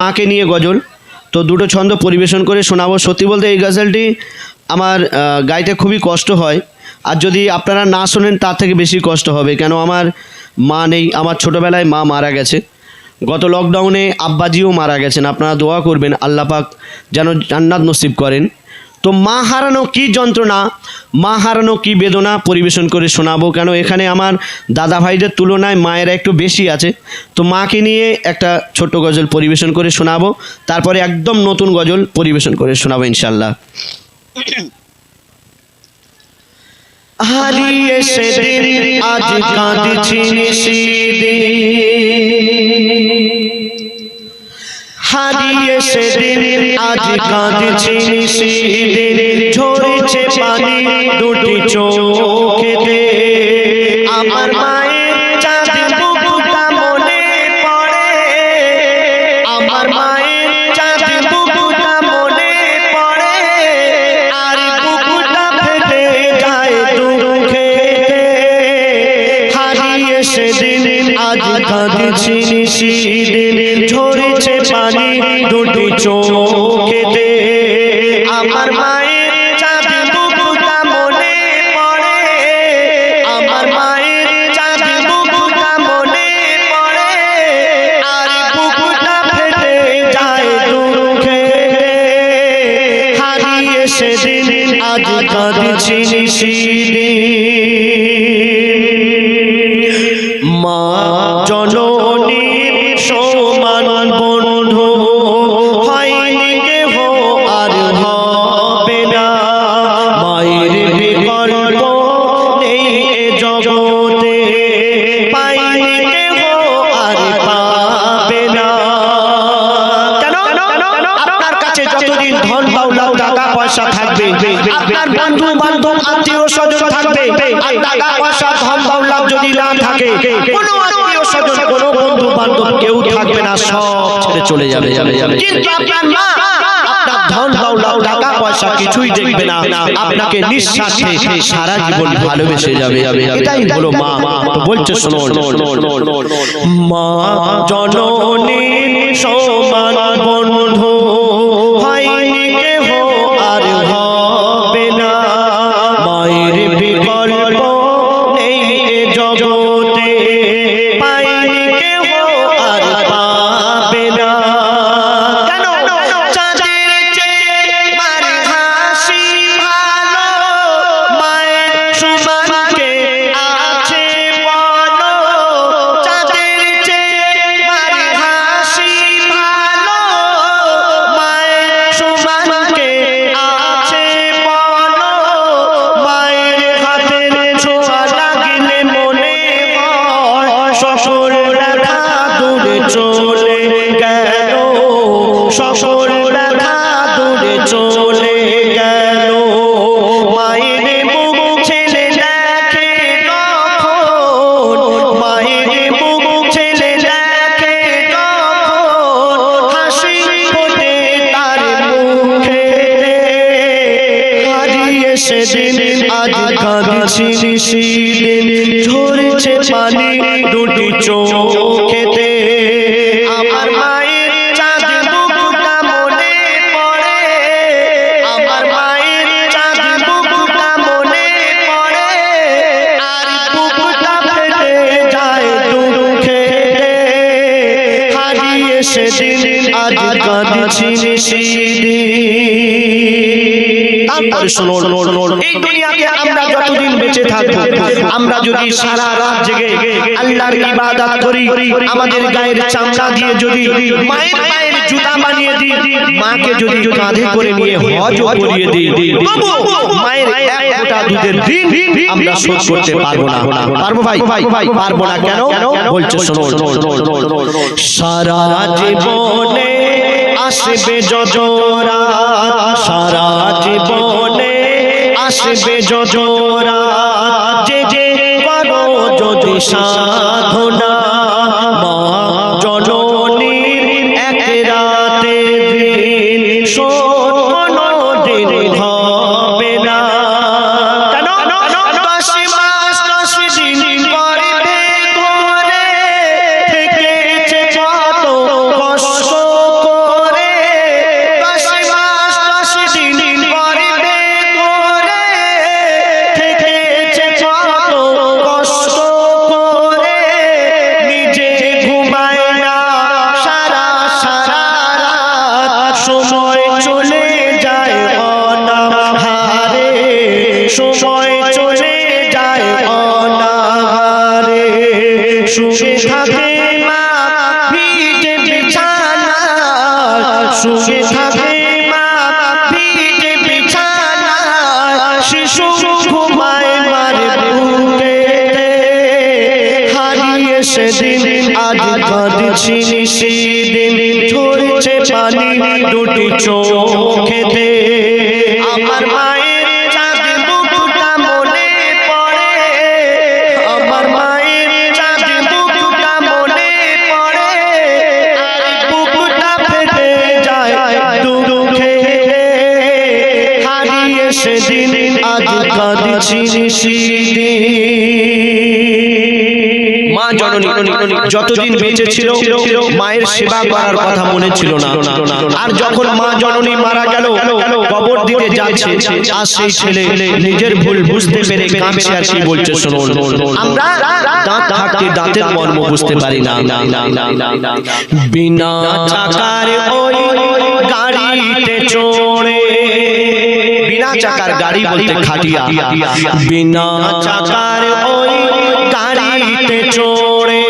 মাকে নিয়ে গজল, তো দুটো ছন্দ পরিবেশন করে শোনাবো। সত্যি বলতে এই গজলটি আমার গাইতে খুবই কষ্ট হয়, আর যদি আপনারা না শোনেন তার থেকে বেশি কষ্ট হবে, কেন আমার মা নেই। আমার ছোটোবেলায় মা মারা গেছে, গত লকডাউনে আব্বাজিও মারা গেছেন। আপনারা দোয়া করবেন আল্লাহ পাক যেন জান্নাত নসিব করেন। তো মা হারানো কী যন্ত্রণা, মা হারানো কী বেদনা পরিবেশন করে শোনাবো, কেন এখানে আমার দাদা ভাইদের তুলনায় মায়েরা একটু বেশি আছে। তো মাকে নিয়ে একটা ছোট্ট গজল পরিবেশন করে শোনাবো, তারপরে একদম নতুন গজল পরিবেশন করে শোনাবো ইনশাল্লাহ। হারিয়ে সেদিন আজ কাঁদছি নিশিদিন, হারিয়ে সেদিন আজ কাঁদছি নিশিদিন, ঝরছে পানি দুটি চোখেতে, আমার মায়ের চাঁদ বুকটা মনে পড়ে, আমার মায়ের চাঁদ বুকটা মনে পড়ে, আর বুকটা ফেটে যায় দুঃখে, হারিয়ে সেদিন আজ কাঁদছি নিশিদিন, ঝরছে পানি দুটি চোখেতে, আমার মায়ের চাঁদ বুকটা মনে পড়ে, আমার মায়ের চাঁদ বুকটা মনে পড়ে, আর বুকটা ফেটে যায় দুঃখে, হারিয়ে সেদিন আজ কাঁদছি নিশিদিন। মা জননীর সমান বন্ধু হয়নি কেহ আর হবে না, মায়ের বিকল্প নেই এ জগতে, পাইনি কেহ আর পাবে না। কেন আপনার কাছে যতদিন ধন দৌলত টাকা পয়সা থাকবে, আপনার বন্ধু বান্ধব আত্মীয় স্বজন থাকবে, আর টাকা পয়সা ধন দৌলত যদি না থাকে, কোনো আত্মীয় স্বজন কোনো বন্ধু বান্ধব কেউ থাকবে না, সব ছেড়ে চলে যাবে। কিন্তু আপনার মা আপনার ধন দৌলত টাকা পয়সা কিছুই দেখবে না, আপনাকে নিঃস্বার্থে সারা জীবন ভালোবেসে যাবে। এটাই হলো মা। তো বলছে শোনো, মা জননীর সমান বন্ধু হয়নি কেহ আর হবে না, মায়ের বিকল্প নেই এ জগতে, পাইনি কেহ আর পাবে না। কেন চাঁদের চেয়ে মার হাসি ভালো, মায়ের সমান কে আছে বলো, চাঁদের চেয়ে মার হাসি ভালো, মায়ের সমান কে আছে বলো, মায়ের হাতের ছোঁয়া লাগলে মনে হয় সকল ব্যথা দূরে চলে গেল, সকল ব্যথা দূরে চলে গেল, মায়ের মুখ ছেলে দেখে কখন, মায়ের মুখ ছেলে দেখে কখন, হাসি ফোটে তার মুখে, হারিয়ে সেদিন আজ কাঁদছি নিশিদিন, ঝরছে পানি দুটি চোখেতে, আমার মায়ের চাঁদ বুকটা মনে পড়ে, আমার মায়ের চাঁদ বুকটা মনে পড়ে, আর বুকটা ফেটে যায় দুঃখে, হারিয়ে সেদিন আজ কাঁদছি নিশিদিন। তারপরে শোনো, এই দুনিয়াতে আমরা যতদিন বেঁচে থাকবো, আমরা যদি সারা রাত জেগে আল্লাহর ইবাদত করি, আমাদের গায়ের চামড়া দিয়ে যদি মায়ের পায়ের জুতা বানিয়ে দিই, মাকে যদি কাঁধে করে নিয়ে হজ করিয়ে দিই, মায়ের এক ফোঁটা দুধের ঋণ আমরা শোধ করতে পারবো না। পারবো ভাই? পারবো না। কেন? বলছে শোনো, সারা জীবনে আসবে যজরা, সারা জীবনে আসবে যজরা, যে যে করো যদি সাধনা, মা জননীর এক রাতে দিন শোধ কোনদিন হবে না। কেন? 10 মাস 10 দিন গর্ভে ধরে থেকেছে কত কষ্ট শুয়ে থাকে মা ভিজে বিছানা, শিশু ঘুমায় মার বুকে, হারিয়ে সেদিন আজ কাঁদছি সেদিন, ঝরছে পানি দুটি চোখেতে। আমার মায়ের চাঁদ মুখটা মনে পড়ে, আমার মায়ের চাঁদ মুখটা মনে পড়ে, বুকটা ফেটে যায় দুঃখে, হারিয়ে সেদিন আজ কাঁদছি সেদিন। মা জননী যতদিন বেঁচে ছিল মায়ের সেবা করার কথা মনে ছিল না, আর যখন মা জননী মারা গেল কবর দিতে যাচ্ছে, আর সেই ছেলে নিজের ভুল বুঝতে পেরে কাঁদছে আর কি বলছে শুনুন। আমরা দাঁত থাকতে দাঁতের মর্ম বুঝতে পারি না। বিনা চাকার ওই গাড়িতে চড়ে, বিনা চাকার গাড়ি বলতে খাটিয়া, বিনা চাকার ওই গাড়িতে চড়ে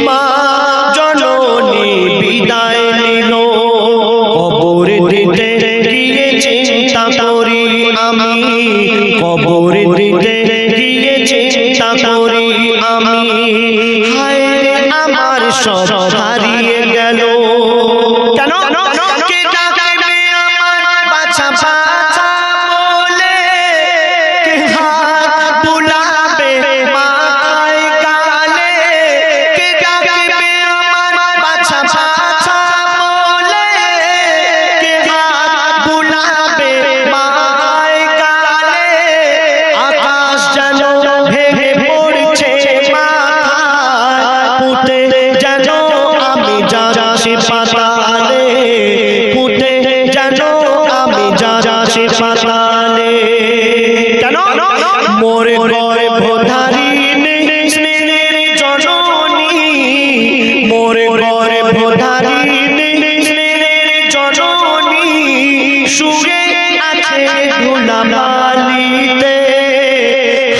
মা জননী বিদায় নিল, কবর দিতে গিয়ে চিন্তা করি আমি, কবর দিতে গিয়ে চিন্তা করি আমি, হায় আমার সব হারিয়ে গেল। কেন? কে ডাকবে আমার বাছা বাছা বলে, কে হাত বুলাবে মাথায় গালে, কে ডাকবে আমার বাছা বাছা বলে, কে হাত বুলাবে মাথায় গালে, আকাশ যেন ভেঙে পড়ছে মাথায়, পুঁতে যেন আমি যাচ্ছি পাতালে, পুঁতে যেন আমি যাচ্ছি পাতালে। কেন? মোরে গর্ভধারিণী স্নেহের জননী, মোরে গর্ভধারিণী স্নেহের জননী, শুয়ে আছে ধুলাবালিতে,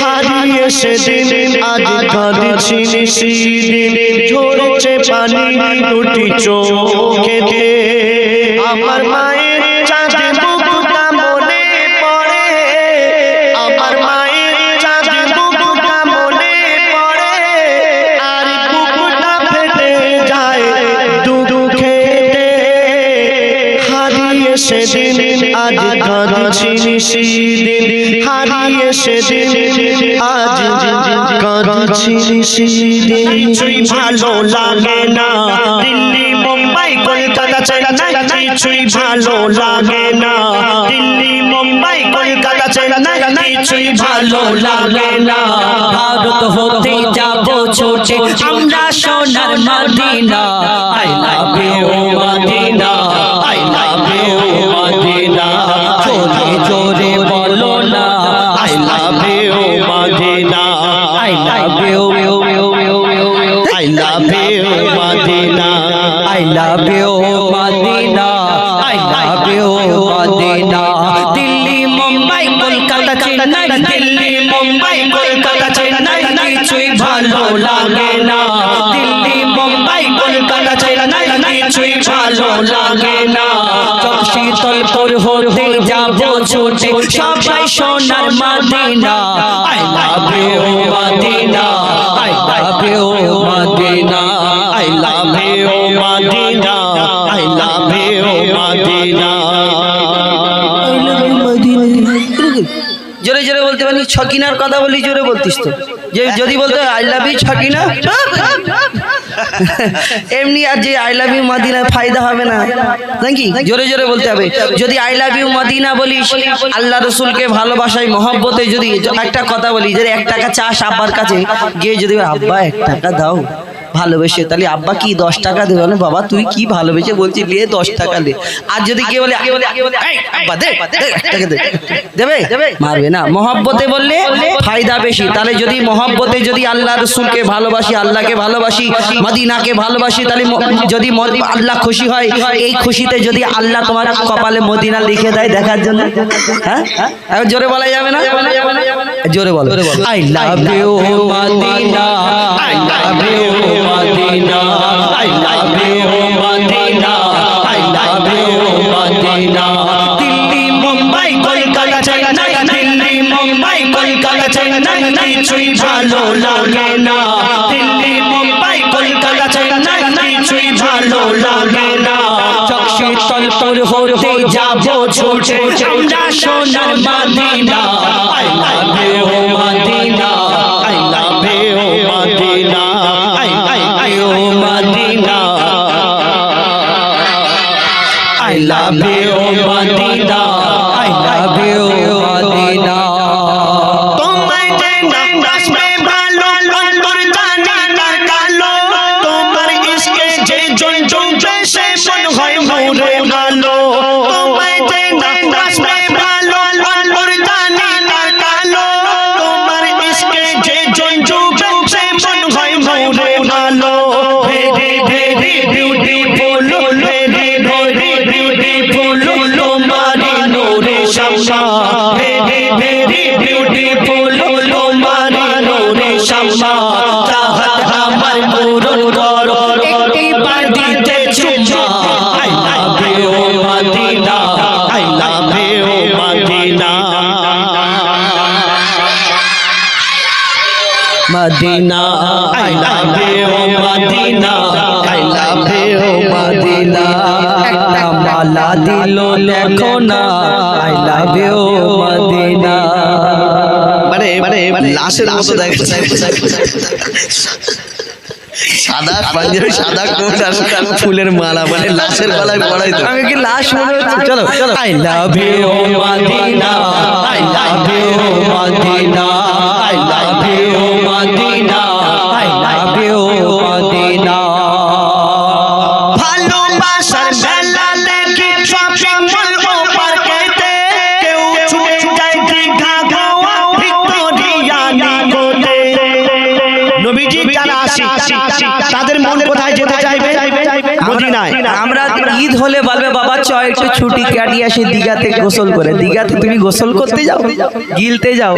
হারিয়ে সেদিন আজ কাঁদছি সেদিন, ঝরছে পানি দুটি চোখেতে। আমার মায়ের চাঁদ মুখটা মনে পড়ে, আমার মায়ের চাঁদ মুখটা মনে পড়ে, আর বুকটা ফেটে যায় দুঃখেতে, হারিয়ে সেদিন আজ কাঁদছি সেদিন, হারিয়ে সেদিন আজ কাঁদছি সেদিন। কিছুই ভালো লাগে না দিল্লি মুম্বাই কলকাতা চেন্নাই, কিছুই ভালো লাগে না দিল্লি মুম্বাই কলকাতা চেন্নাই, কিছুই ভালো লাগে না। ভারত হতে যাব ছোটে আমরা সোনার Medina, I love you Medina, I love you Medina, জোরে জোরে বলো না I love you Medina, I love you, I love you Medina, I love you Medina, I love you Medina. Delhi Mumbai Kolkata Chennai, Delhi Mumbai Kolkata Chennai, কিছুই ভালো লাগে না দিল্লি মুম্বাই কলকাতা চেন্নাই, কিছুই ভালো লাগে না। শীতলপুর হতে যাব ছুটে সবাই সোনার Medina, I love you Medina, I love you Medina, I love you Medina, I love you Medina. জোরে জোরে বলতে পারি, ছকিনার কথা বলি জোরে বলতিস তো, যে যদি বলতে আই লাভ ইউ ছকিনা, এমনি আর যে আই লাভ ইউ মদিনা ফায়দা হবে না নাকি, জোরে জোরে বলতে হবে। যদি আই লাভ ইউ মদিনা বলিস, আল্লাহ রসুলকে ভালোবাসায় মহব্বতে, যদি একটা কথা বলি, যদি 1 টাকা চাস আব্বার কাছে গিয়ে, যদি আব্বা 1 টাকা দাও ভালোবেসে, তাহলে আব্বা কি 10 টাকা দেবে? বলে বাবা তুই কি ভালোবেসে বলছিস, নিয়ে 10 টাকা দে। আর যদি কে বলে আব্বা দে 1 টাকা দে, দেবে? মারবে না। মহব্বতে বললে ফায়দা বেশি। তাহলে যদি মহব্বতে যদি আল্লাহ রসুলকে ভালোবাসি, আল্লাহকে ভালোবাসি, মদিনাকে ভালোবাসি, তাহলে যদি আল্লাহ খুশি হয়, এই খুশিতে যদি আল্লাহ তোমার কপালে মদিনা লিখে দেয় দেখার জন্য, হ্যাঁ এখন জোরে বলা যাবে না? জোরে বলো, I love you Medina, I love you Medina, I love you, Madina. I love Medina Delhi Mumbai Kolkata Chennai Delhi Mumbai Kolkata Chennai কিছুই ভালো লাগে না দিল্লি মুম্বাই কলকাতা চেন্নাই কিছুই ভালো লাগে না চকশে তলপুর হতে যাবো ছুটে আমরা সোনার Medina I love you Medina I love you Medina I love you Medina I love you Medina I love you Medina তোমায় যে নাচবে ভালো অন্তর জানি না কালো তোমার ইশকে যে জন জমবে সে মন হয় মোরে ভালো তোমায় যে নাচবে ভালো অন্তর জানি না কালো তোমার ইশকে যে জন জমবে সে মন হয় মোরে ভালো very very beautiful very very beautiful তোমারি নূরে শামা very very beautiful তোমারি নূরে শামা চাহত আমার পূরণ করো একটি বার দিতে চুমা I love you Medina I love you Medina Medina I love you Medina I love you Medina একটা মালা দিল দেখো না I love you মদিনা মানে লাশের মতো দেখা সাদা পাঞ্জাবি সাদা কোট আর ফুলের মালা মানে লাশের গলায় পড়াই তো আমি কি লাশ মনে হচ্ছে চলো I love you Medina I love you Medina I love you Medina I love you Medina ভালোবাসার মেলা দেখি শপিং মল ও পার্কেতে কেউ ছুটে যায় দীঘা গোয়া ভিক্টোরিয়া নিকোতে নবীজি যারা আসি তাদের মন কোথায় যেতে চাইবে মদিনায় আমরা ঈদ হলে বলবে বাবা চ একটু ছুটি কাটিয়ে আসি দীঘাতে গোসল করে দীঘাতে তুমি গোসল করতে যাও গিলতে যাও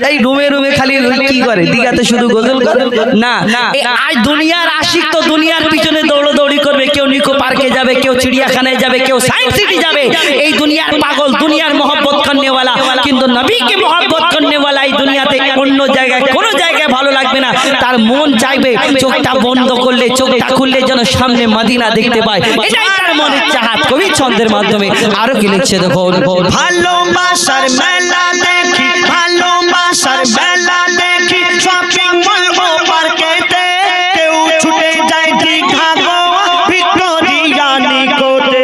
এই রুমে রুমে খালি কি করে দীঘাতে শুধু গোসল করে না আজ দুনিয়ার আশিক তো দুনিয়ার পিছনে দৌড়দৌড়ি করবে কেউ নিকো পার্কে যাবে কেউ চিড়িয়াখানায় যাবে কেউ সায়েন্স সিটি যাবে এই দুনিয়ার পাগল দুনিয়ার मोहब्बत करने वाला কিন্তু নবীকে मोहब्बत करने वाला এই দুনিয়াতে অন্য জায়গায় কোনো জায়গায় ভালো লাগবে না তার মন চাইবে চোখটা বন্ধ করলে চোখটা খুললে যেন সামনে মদিনা দেখতে পায় এটাই তার মনের চাহাত কবি ছন্দের মাধ্যমে আরো কি লিখছে দেখো ভালোবাসার মেলা দেখি ভালোবাসার মেলা দেখি শপিং মল ও পার্কেতে কেউ ছুটে যায় দীঘা গোয়া ভিক্টোরিয়া নিকোতে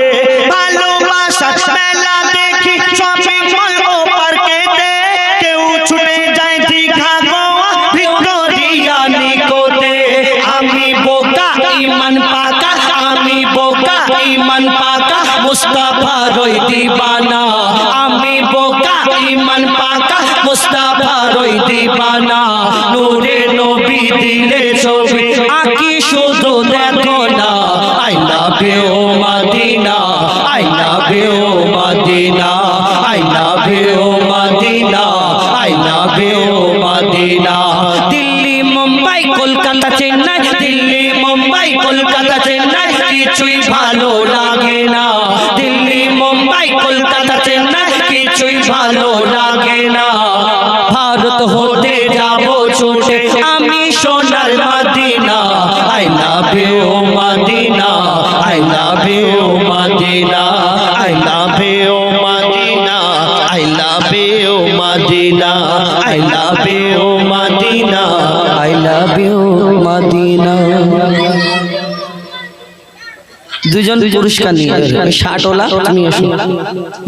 ভালোবাসার মেলা দেখি শপিং মল ও পার্কেতে কেউ ছুটে যায় দীঘা গোয়া ভিক্টোরিয়া নিকোতে আমি বোকা ইমান পাকা আমি বোকা ইমান পাকা মুস্তাফা রই দিবানা আমি বোকা ইমান পাকা মুস্তাফা রই দিবানা নূরে নবী দিলে ছবি আঁকি শুধু দেখো না I love you Medina I love you Medina I love you Medina I love you Medina Delhi Mumbai Kolkata Chennai Delhi Mumbai Kolkata Chennai কিছুই ভালো লাগে না দিল্লি মুম্বাই কলকাতা চেন্নাই কিছুই ভালো লাগে না ভারত হতে যাবো ছুটে আমি সোনার Medina I love you Medina I love you Medina I love you Medina I love you Medina I love you Medina I love you Medina দুজন পুরস্কার নিয়ে শার্টওয়ালা তুমি এসো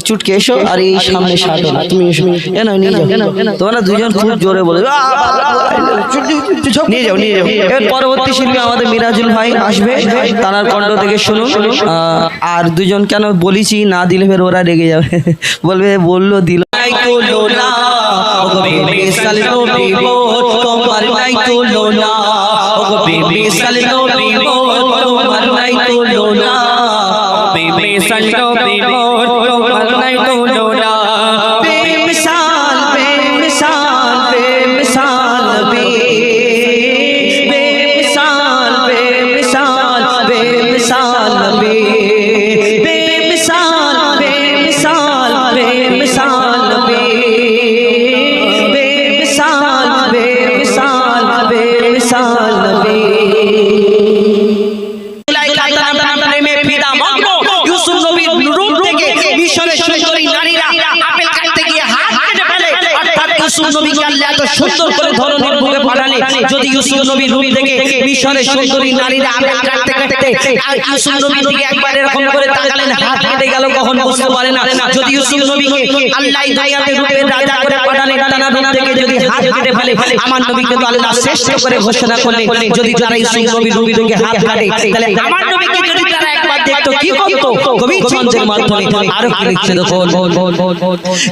চুটকে এসো আর এই সামনে শার্টওয়ালা তুমি এসো এনো নিয়ে যাও তোমরা দুজন খুব জোরে বলে নিয়ে যাও এর পরবর্তী শিল্পী আমাদের মিরাজুল ভাই আসবে তার কণ্ঠ থেকে শুনুন আর দুজন কেন বলেছি না দিলে ফের ওরা রেগে যাবে বলবে বললো দিল নাই তুলনা ওগো বেবি সালিনো বিবো তোমার নাই তুলনা ওগো বেবি সালিনো বিবো তোমার নাই তুলনা বেবি সালিনো বিবো তোমার নাই তুলনা বেমিসাল বেমিসাল বেমিসাল বেমিসাল বেমিসাল বেমিসাল বেমিসাল সুন্দর করে ধরনের বুকে পাঠালে যদি ইউসুফ নবীর রূপ থেকে মিশরের সুন্দরী নারীরা আবেগ কাটতে কাটতে আর ইউসুফ নবীর দিকে একবার এরকম করে তাকালেন হাত কেটে গেল কখন বুঝতে পারে না যদি ইউসুফ নবীকে আল্লাহ দুনিয়াতে রূপের রাজা করে পাঠালেন তার রূপ থেকে যদি হাত কেটে ফেলে আমার নবীকে তো আল্লাহ শ্রেষ্ঠ করে ঘোষণা করলেন যদি তারা ইউসুফ নবীর রূপ থেকে হাত কাটে তাহলে আমার নবীকে যদি তারা একবার দেখতো কি করতো কবি ছন্দের মাধ্যমে আরো কি লিখছে দেখুন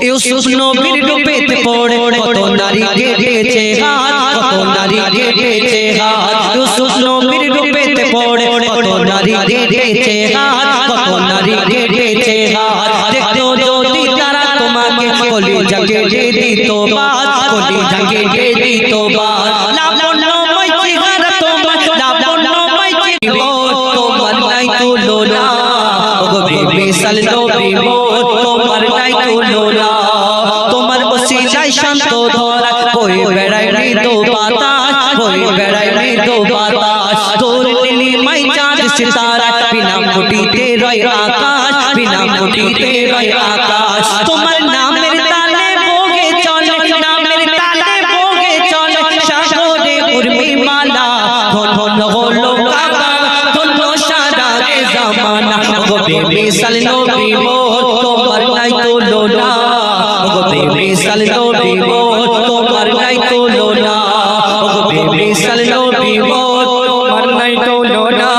ইউসুফ নবীর রূপেতে পড়ে কত নারী কেটেছে হাত কত নারী কেটেছে হাত ইউসুফ নবীর রূপেতে পড়ে কত নারী কেটেছে হাত কত নারী কেটেছে হাত দেখতো যদি তারা তোমাকে কলিজা কেটে দিত বাদ কলিজা কেটে দিত বাদ লাবণ্যময় চেহারা তোমার লাবণ্যময় চেহারা তোমার নাই তুলনা ওগো বেমিসাল নবী মোর তোমার নাই তুলনা তোমার ওসিলায় শান্ত ধরা বয়ে বেড়ায় মৃদু বাতাস বয়ে বেড়ায় মৃদু বাতাস তোর নীলিমায় চাঁদ সিতারা বিনা মুঠিতে রয় আকাশ বিনা মুঠিতে রয় আকাশ তোমার নামের তালে বগে চলে নামের তালে বগে চলে সাগরে উর্মিমালা ধন্য হলো কাবা ধন্য সারা জামানা ওগো বেমিসাল নবী মোর তোমার নাই তুলনা ওগো বেমিসাল নবী মোর তোমার নাই তুলনা ওগো বেমিসাল নবী মোর তোমার নাই তুলনা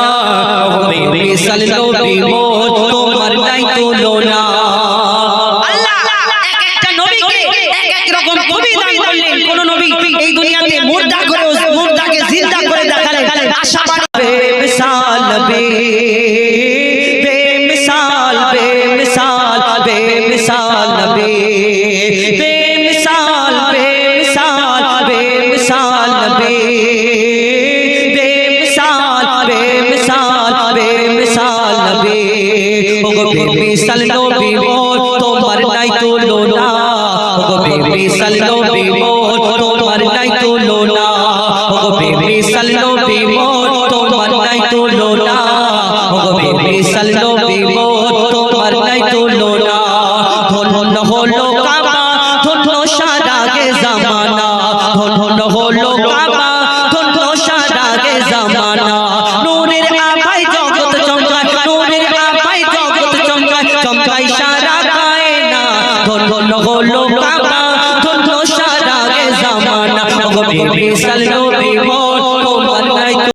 ওগো বেমিসাল নবী মোর তোমার নাই তুলনা আল্লাহ এক একটা নবীকে এক এক রকম কবি দান করলেন কোন নবী এই দুনিয়াতে মুর্দা করে মুর্দাকে জিন্দা করে দেখালেন আশাবাদ বেমিসাল বেমিসাল বেমিসাল বেমিসাল নবী বেমিসাল বেমিসাল বেমিসাল নবী বেমিসাল বেমিসাল বেমিসাল নবী ওগো বেমিসাল নবী